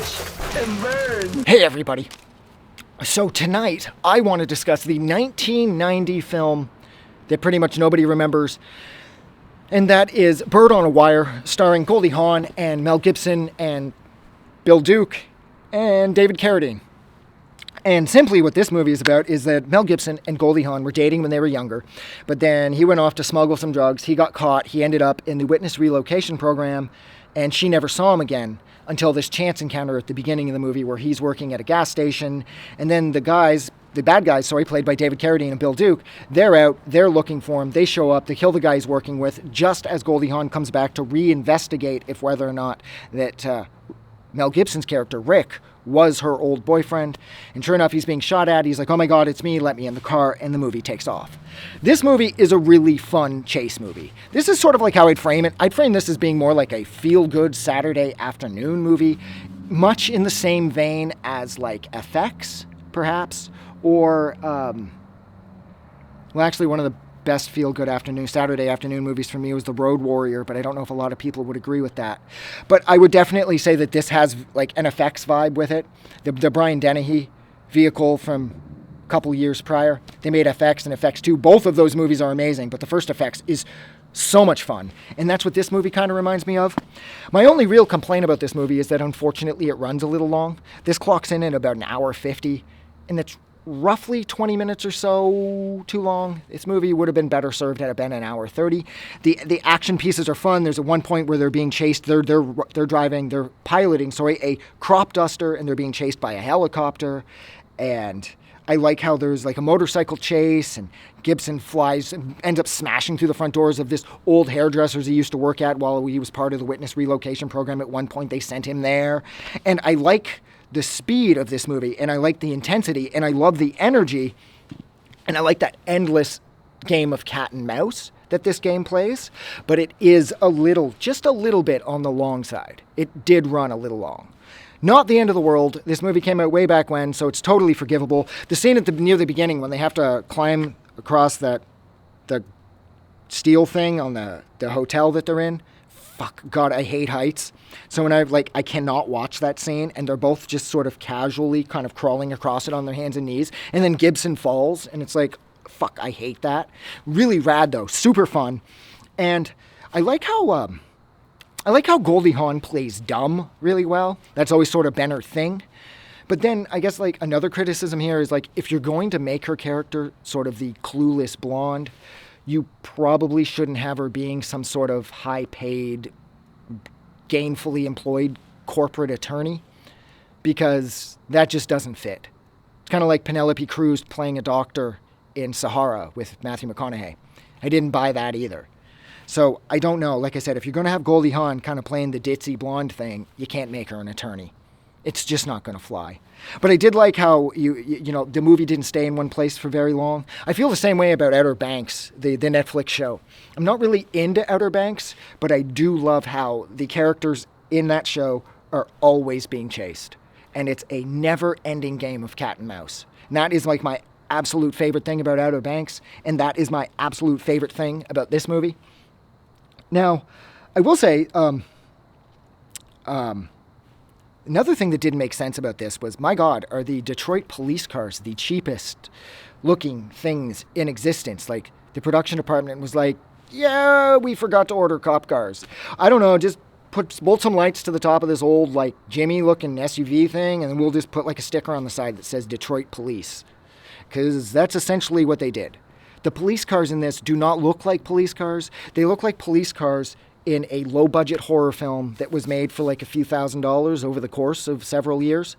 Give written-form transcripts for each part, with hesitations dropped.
Watch and burn. Hey everybody. So tonight I want to discuss the 1990 film that pretty much nobody remembers, and that is Bird on a Wire, starring Goldie Hawn and Mel Gibson and Bill Duke and David Carradine. And simply what this movie is about is that Mel Gibson and Goldie Hawn were dating when they were younger, but then he went off to smuggle some drugs, he got caught, he ended up in the witness relocation program, and she never saw him again until this chance encounter at the beginning of the movie where he's working at a gas station, and then the bad guys, played by David Carradine and Bill Duke, they're out, they're looking for him, they show up, they kill the guy he's working with, just as Goldie Hawn comes back to reinvestigate if whether or not that Mel Gibson's character, Rick, was her old boyfriend. And sure enough, he's being shot at. He's like, oh my God, it's me, let me in the car, and the movie takes off. This movie is a really fun chase movie. This is sort of like how I'd frame it. I'd frame this as being more like a feel-good Saturday afternoon movie, much in the same vein as like FX, perhaps, or, actually one of the best feel-good Saturday afternoon movies for me was The Road Warrior, but I don't know if a lot of people would agree with that. But I would definitely say that this has like an effects vibe with it. The Brian Dennehy vehicle from a couple years prior, they made FX and FX 2. Both of those movies are amazing, but the first FX is so much fun. And that's what this movie kind of reminds me of. My only real complaint about this movie is that unfortunately it runs a little long. This clocks in at about an hour 50, and it's roughly 20 minutes or so too long. This movie would have been better served at about an hour 30. The action pieces are fun. There's at one point where they're being chased. They're piloting a crop duster, and they're being chased by a helicopter. And I like how there's like a motorcycle chase, and Gibson flies and ends up smashing through the front doors of this old hairdresser's he used to work at while he was part of the witness relocation program. At one point they sent him there. And I like the speed of this movie, and I like the intensity, and I love the energy, and I like that endless game of cat and mouse that this game plays, but it is just a little bit on the long side. It did run a little long. Not the end of the world. This movie came out way back when, so it's totally forgivable. The scene near the beginning when they have to climb across the steel thing on the hotel that they're in, fuck, God, I hate heights. So when I cannot watch that scene, and they're both just sort of casually kind of crawling across it on their hands and knees, and then Gibson falls, and it's like, fuck, I hate that. Really rad though, super fun. And I like how Goldie Hawn plays dumb really well. That's always sort of been her thing. But then I guess like another criticism here is like, if you're going to make her character sort of the clueless blonde, you probably shouldn't have her being some sort of high-paid, gainfully employed corporate attorney, because that just doesn't fit. It's kind of like Penelope Cruz playing a doctor in Sahara with Matthew McConaughey. I didn't buy that either. So I don't know. Like I said, if you're going to have Goldie Hawn kind of playing the ditzy blonde thing, you can't make her an attorney. It's just not going to fly. But I did like how the movie didn't stay in one place for very long. I feel the same way about Outer Banks, the Netflix show. I'm not really into Outer Banks, but I do love how the characters in that show are always being chased. And it's a never-ending game of cat and mouse. And that is like my absolute favorite thing about Outer Banks, and that is my absolute favorite thing about this movie. Now, I will say, another thing that didn't make sense about this was, my God, are the Detroit police cars the cheapest looking things in existence? Like, the production department was like, yeah, we forgot to order cop cars. I don't know, just bolt some lights to the top of this old, like, Jimmy looking SUV thing, and then we'll just put like a sticker on the side that says Detroit Police. Because that's essentially what they did. The police cars in this do not look like police cars. They look like police cars in a low-budget horror film that was made for like a few $1,000s over the course of several years.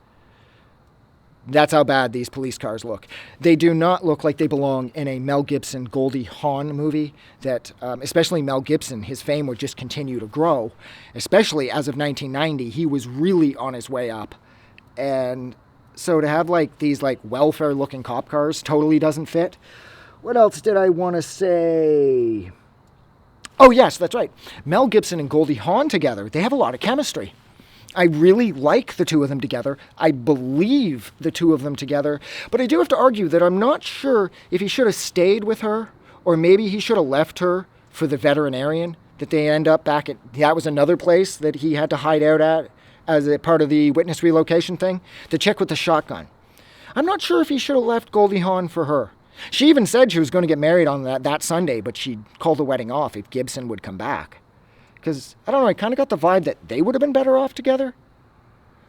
That's how bad these police cars look. They do not look like they belong in a Mel Gibson, Goldie Hawn movie that, especially Mel Gibson, his fame would just continue to grow. Especially as of 1990, he was really on his way up. And so to have like these like welfare-looking cop cars totally doesn't fit. What else did I want to say? Oh, yes, that's right. Mel Gibson and Goldie Hawn together, they have a lot of chemistry. I really like the two of them together. I believe the two of them together. But I do have to argue that I'm not sure if he should have stayed with her, or maybe he should have left her for the veterinarian that they end up back at. That was another place that he had to hide out at as a part of the witness relocation thing. The chick with the shotgun. I'm not sure if he should have left Goldie Hawn for her. She even said she was going to get married on that Sunday, but she'd call the wedding off if Gibson would come back. Because, I don't know, I kind of got the vibe that they would have been better off together.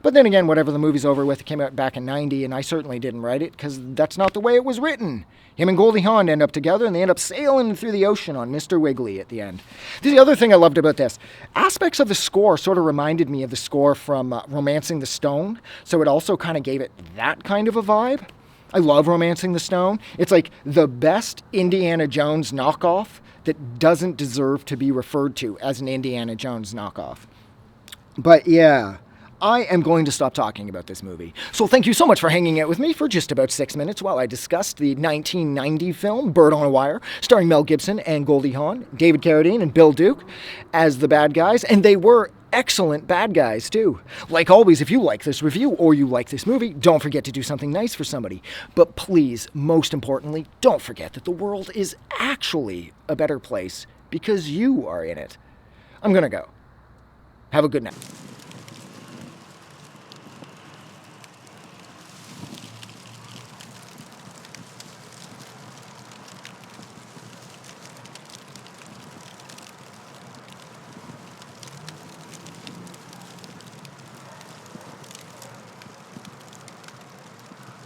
But then again, whatever, the movie's over with. It came out back in 90, and I certainly didn't write it, because that's not the way it was written. Him and Goldie Hawn end up together, and they end up sailing through the ocean on Mr. Wiggly at the end. The other thing I loved about this, aspects of the score sort of reminded me of the score from Romancing the Stone, so it also kind of gave it that kind of a vibe. I love Romancing the Stone. It's like the best Indiana Jones knockoff that doesn't deserve to be referred to as an Indiana Jones knockoff. But yeah, I am going to stop talking about this movie. So thank you so much for hanging out with me for just about 6 minutes while I discussed the 1990 film Bird on a Wire, starring Mel Gibson and Goldie Hawn, David Carradine and Bill Duke as the bad guys, and they were excellent bad guys too. Like always, if you like this review or you like this movie, don't forget to do something nice for somebody. But please, most importantly, don't forget that the world is actually a better place because you are in it. I'm gonna go. Have a good night.